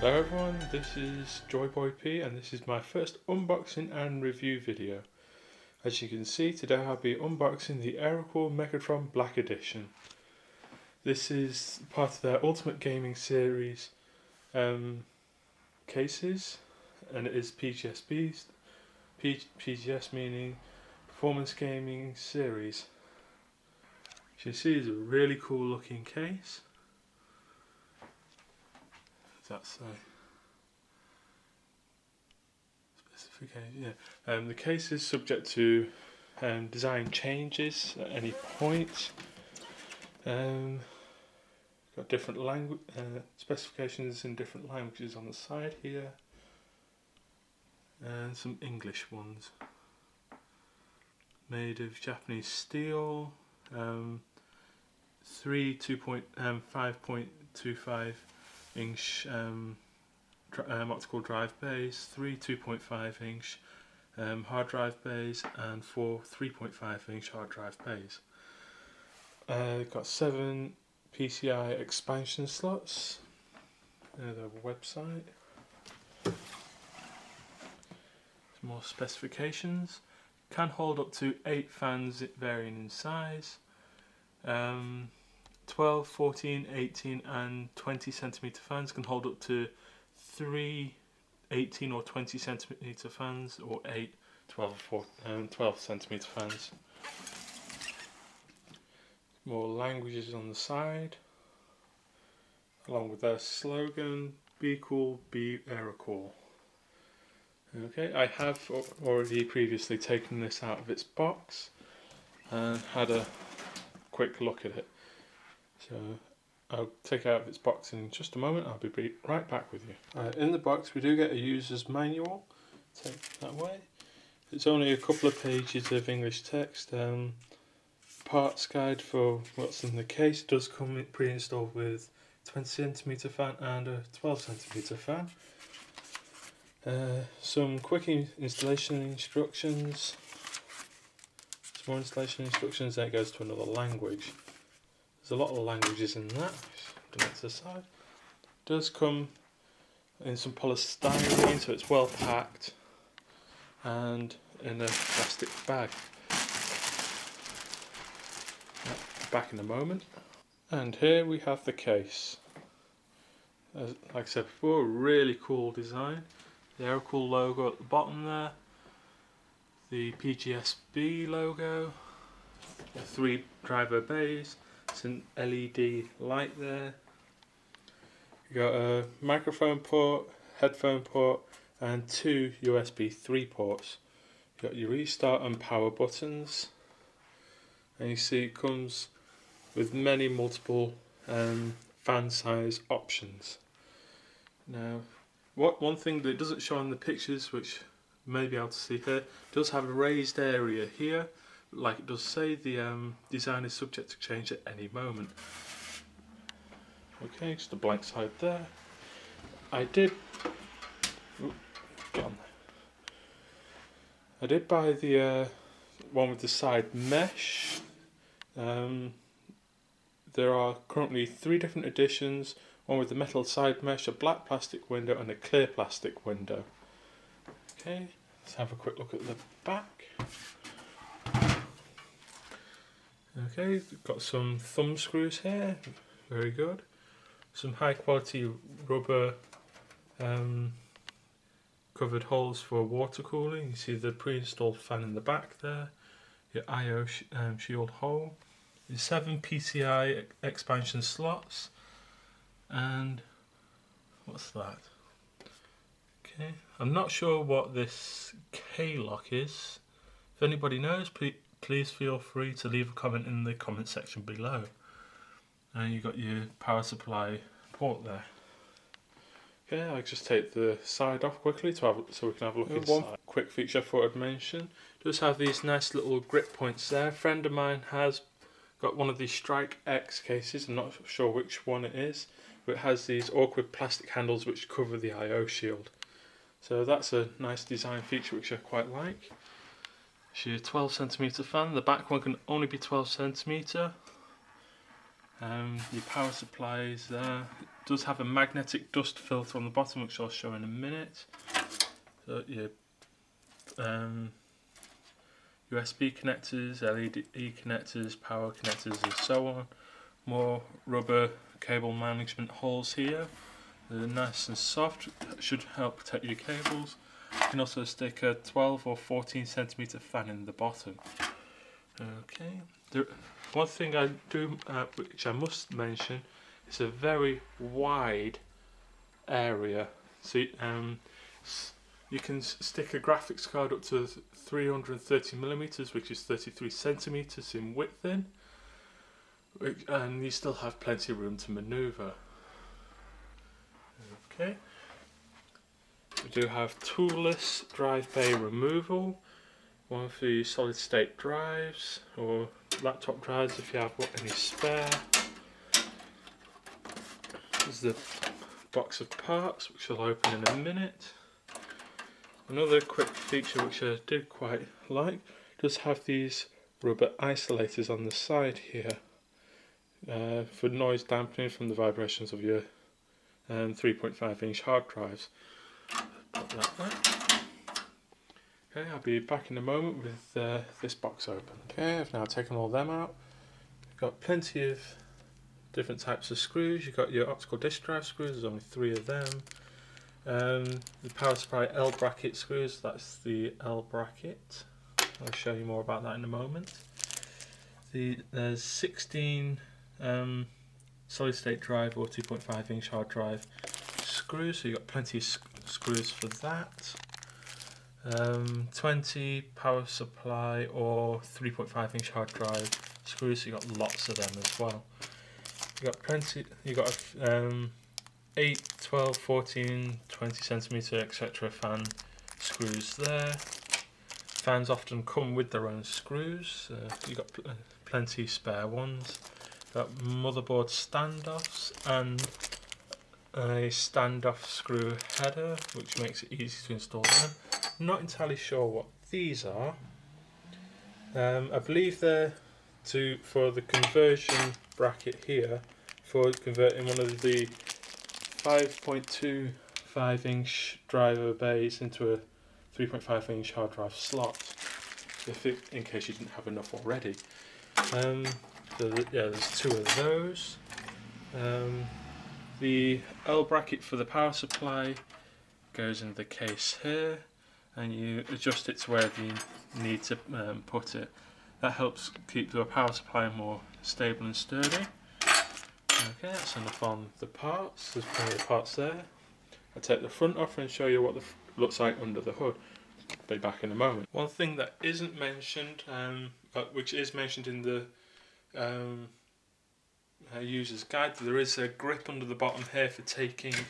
Hello everyone, this is Joyboy P and this is my first unboxing and review video. As you can see, today I'll be unboxing the Aerocool Megatron Black Edition. This is part of their Ultimate Gaming Series cases, and it is PGSB's, PGS meaning Performance Gaming Series. As you can see, it's a really cool looking case. That's specification. Yeah. The case is subject to design changes at any point. Got different language specifications in different languages on the side here, and some English ones. Made of Japanese steel. 5.25 inch optical drive bays, 3 2.5 inch hard drive bays, and 4 3.5 inch hard drive bays. Got 7 PCI expansion slots. The website. Some more specifications. Can hold up to 8 fans varying in size. 12, 14, 18 and 20 centimeter fans. Can hold up to 3 18 or 20 centimeter fans, or 8 12 centimeter fans. More languages on the side, along with their slogan, "Be cool, be Aerocool." Okay, I have already previously taken this out of its box and had a quick look at it. So I'll take it out of its box in just a moment. I'll be right back with you. In the box we do get a user's manual. Take it that way. It's only a couple of pages of English text. Parts guide for what's in the case. It does come pre-installed with 20 centimeter fan and a 12 centimeter fan. Some quick installation instructions. Some more installation instructions. Then it goes to another language. There's a lot of languages in that. Put that to the side. It does come in some polystyrene, so it's well packed, and in a plastic bag. Back in a moment. And here we have the case. Like I said before, a really cool design. The Aerocool logo at the bottom there. The PGSB logo. The 3 driver bays. It's an LED light there. You got a microphone port, headphone port, and 2 USB 3 ports. You got your restart and power buttons, and you see it comes with many multiple fan size options. Now, one thing that doesn't show in the pictures, which you may be able to see here, does have a raised area here. Like it does say, the design is subject to change at any moment. Okay, just a blank side there. I did buy the one with the side mesh. There are currently 3 different editions. One with the metal side mesh, a black plastic window, and a clear plastic window. Okay, let's have a quick look at the back. Okay, we've got some thumb screws here, very good. Some high quality rubber covered holes for water cooling. You see the pre-installed fan in the back there, your I/O shield hole, your 7 PCI expansion slots, and what's that? Okay, I'm not sure what this K-lock is. If anybody knows, please feel free to leave a comment in the comment section below. And you got your power supply port there. Okay, I'll just take the side off quickly so we can have a look inside. One quick feature I thought I'd mention. Does have these nice little grip points there. A friend of mine has got one of these Strike X cases. I'm not sure which one it is, but it has these awkward plastic handles which cover the I/O shield. So that's a nice design feature which I quite like. Your 12 centimeter fan. The back one can only be 12 centimeter. Your power supply is there. does have a magnetic dust filter on the bottom, which I'll show in a minute. So your USB connectors, LED connectors, power connectors and so on. More rubber cable management holes here. They're nice and soft, should help protect your cables. You can also stick a 12 or 14 centimeter fan in the bottom. Okay. One thing I do, which I must mention, is a very wide area. So you can stick a graphics card up to 330mm, which is 33 centimeters in width in, and you still have plenty of room to maneuver. Okay. We do have toolless drive bay removal, one for your solid state drives or laptop drives if you have any spare. There's the box of parts, which I'll open in a minute. Another quick feature which I did quite like, does have these rubber isolators on the side here for noise dampening from the vibrations of your 3.5-inch hard drives. Put that there. Okay, I'll be back in a moment with this box open. Okay, I've now taken all them out. We've got plenty of different types of screws. You've got your optical disk drive screws, there's only 3 of them. The power supply L bracket screws, that's the L bracket. I'll show you more about that in a moment. There's 16 solid state drive or 2.5-inch hard drive screws, so you've got plenty of screws for that. 20 power supply or 3.5-inch hard drive screws, so you've got lots of them as well. You've got plenty, you've got 8, 12, 14, 20 centimeter etc. fan screws there. Fans often come with their own screws. You've got plenty spare ones. Got motherboard standoffs and a standoff screw header, which makes it easy to install them. I'm not entirely sure what these are. I believe they're for the conversion bracket here, for converting one of the 5.25-inch driver bays into a 3.5-inch hard drive slot, in case you didn't have enough already. So there's 2 of those. The L bracket for the power supply goes in the case here, and you adjust it to where you need to put it. That helps keep the power supply more stable and sturdy. Okay, that's enough on the parts. There's plenty of parts there. I'll take the front off and show you what looks like under the hood. Be back in a moment. One thing that isn't mentioned, which is mentioned in the user's guide, there is a grip under the bottom here for taking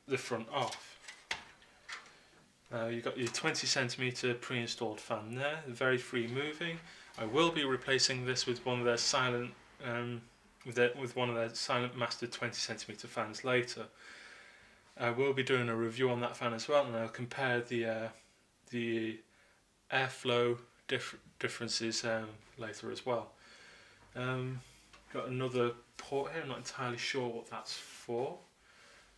the front off. You've got your 20 centimeter pre-installed fan there, very free moving. I will be replacing this with one of their silent Silent Master 20 centimeter fans later. I will be doing a review on that fan as well, and I'll compare the airflow differences later as well. Got another port here. I'm not entirely sure what that's for.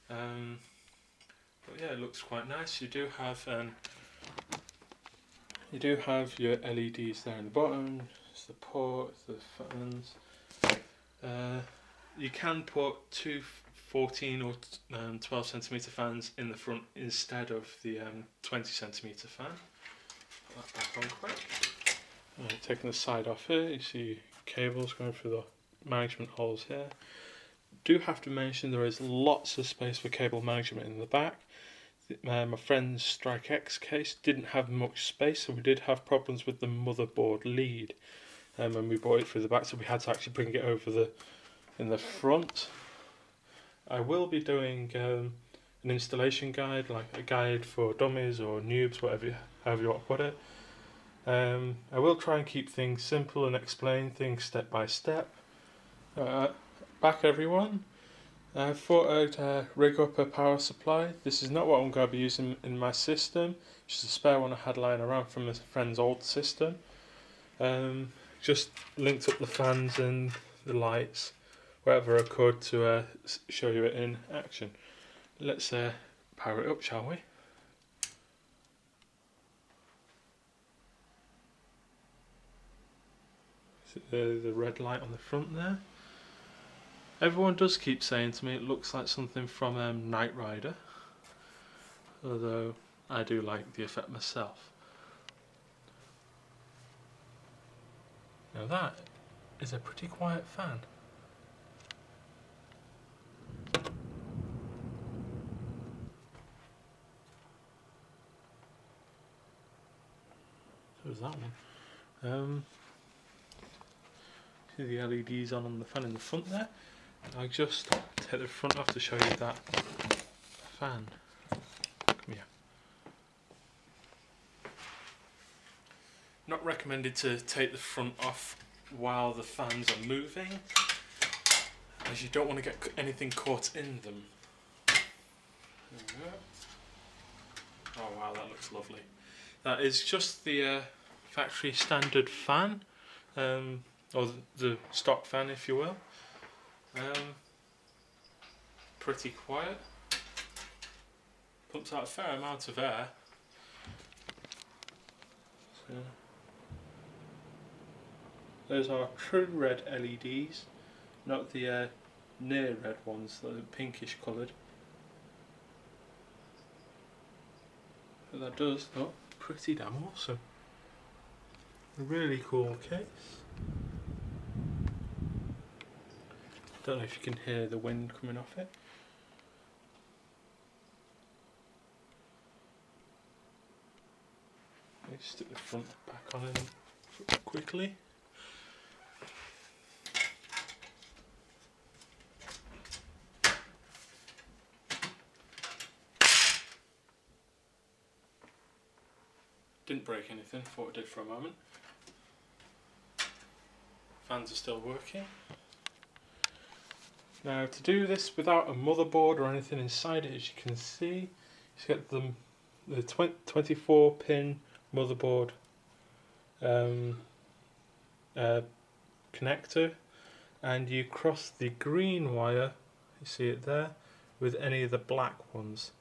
But yeah, it looks quite nice. You do have your LEDs there in the bottom. It's the port, the fans. You can put 2 14 or 12 centimeter fans in the front instead of the 20 centimeter fan. Put that back on quick. Taking the side off here, you see cables going through the management holes here. Do have to mention there is lots of space for cable management in the back. My friend's Strike X case didn't have much space, so we did have problems with the motherboard lead when we brought it through the back, so we had to actually bring it over in the front. I will be doing an installation guide, like a guide for dummies or noobs, however you want to put it. I will try and keep things simple and explain things step by step. Back everyone. I thought I'd rig up a power supply. This is not what I'm going to be using in my system. Just a spare one I had lying around from a friend's old system. Just linked up the fans and the lights wherever I could to show you it in action. Let's power it up, shall we? The red light on the front there. Everyone does keep saying to me it looks like something from Knight Rider, although I do like the effect myself. Now that is a pretty quiet fan. So is that one. See the LEDs on the fan in the front there. I'll just take the front off to show you that fan. Come here. Not recommended to take the front off while the fans are moving, as you don't want to get anything caught in them. There we go. Oh wow, that looks lovely. That is just the factory standard fan, or the stock fan if you will. Pretty quiet. Pumps out a fair amount of air. So, those are true red LEDs, not the near red ones that are pinkish coloured. But that does look pretty damn awesome. A really cool case. Don't know if you can hear the wind coming off it. Let's stick the front back on it quickly. Didn't break anything, thought it did for a moment. Fans are still working. Now to do this without a motherboard or anything inside it, as you can see, you get the 24 pin motherboard connector, and you cross the green wire, you see it there, with any of the black ones,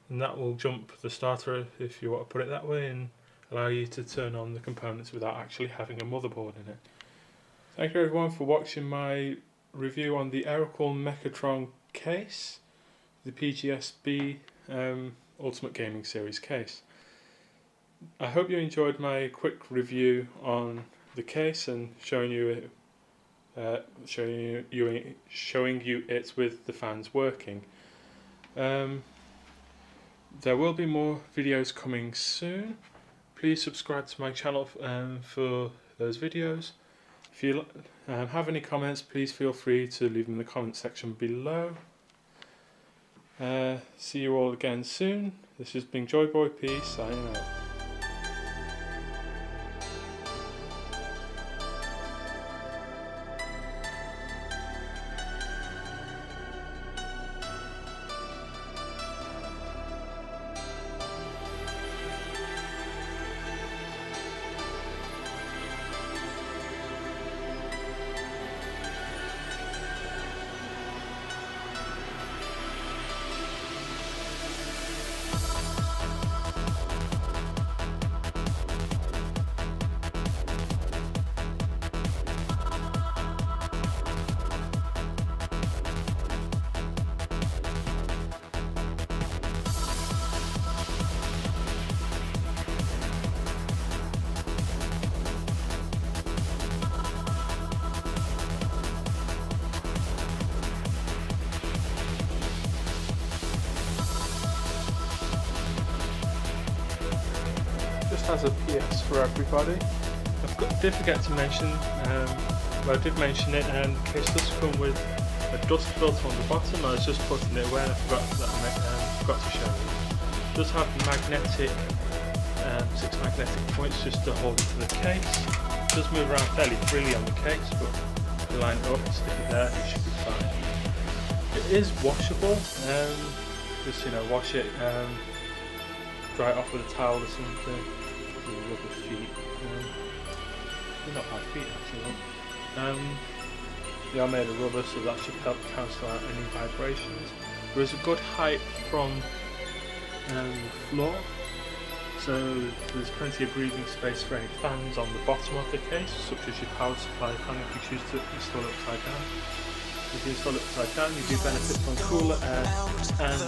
and that will jump the starter, if you want to put it that way, and allow you to turn on the components without actually having a motherboard in it. Thank you everyone for watching my review on the Aerocool Mechatron case, the PGSB Ultimate Gaming Series case. I hope you enjoyed my quick review on the case and showing you it with the fans working. There will be more videos coming soon. Please subscribe to my channel for those videos. If you have any comments, please feel free to leave them in the comment section below. See you all again soon. This has been Joyboy P signing out. As a PS for everybody, did forget to mention, well, I did mention it, and the case does come with a dust filter on the bottom. I was just putting it away and I forgot to show you. It does have magnetic, 6 magnetic points just to hold it to the case. It does move around fairly freely on the case, but if you line it up and stick it there, it should be fine. It is washable, just wash it, dry it off with a towel or something. Rubber feet, they're not bad feet actually. They are made of rubber, so that should help cancel out any vibrations. There is a good height from the floor, so there's plenty of breathing space for any fans on the bottom of the case, such as your power supply fan if you choose to install it upside down. If you install it upside down, you do benefit from cooler air and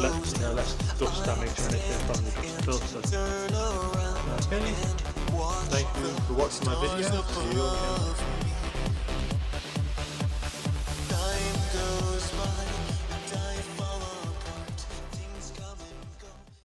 less dust damage or anything from the filter. Okay, thank you for watching my video. See you again.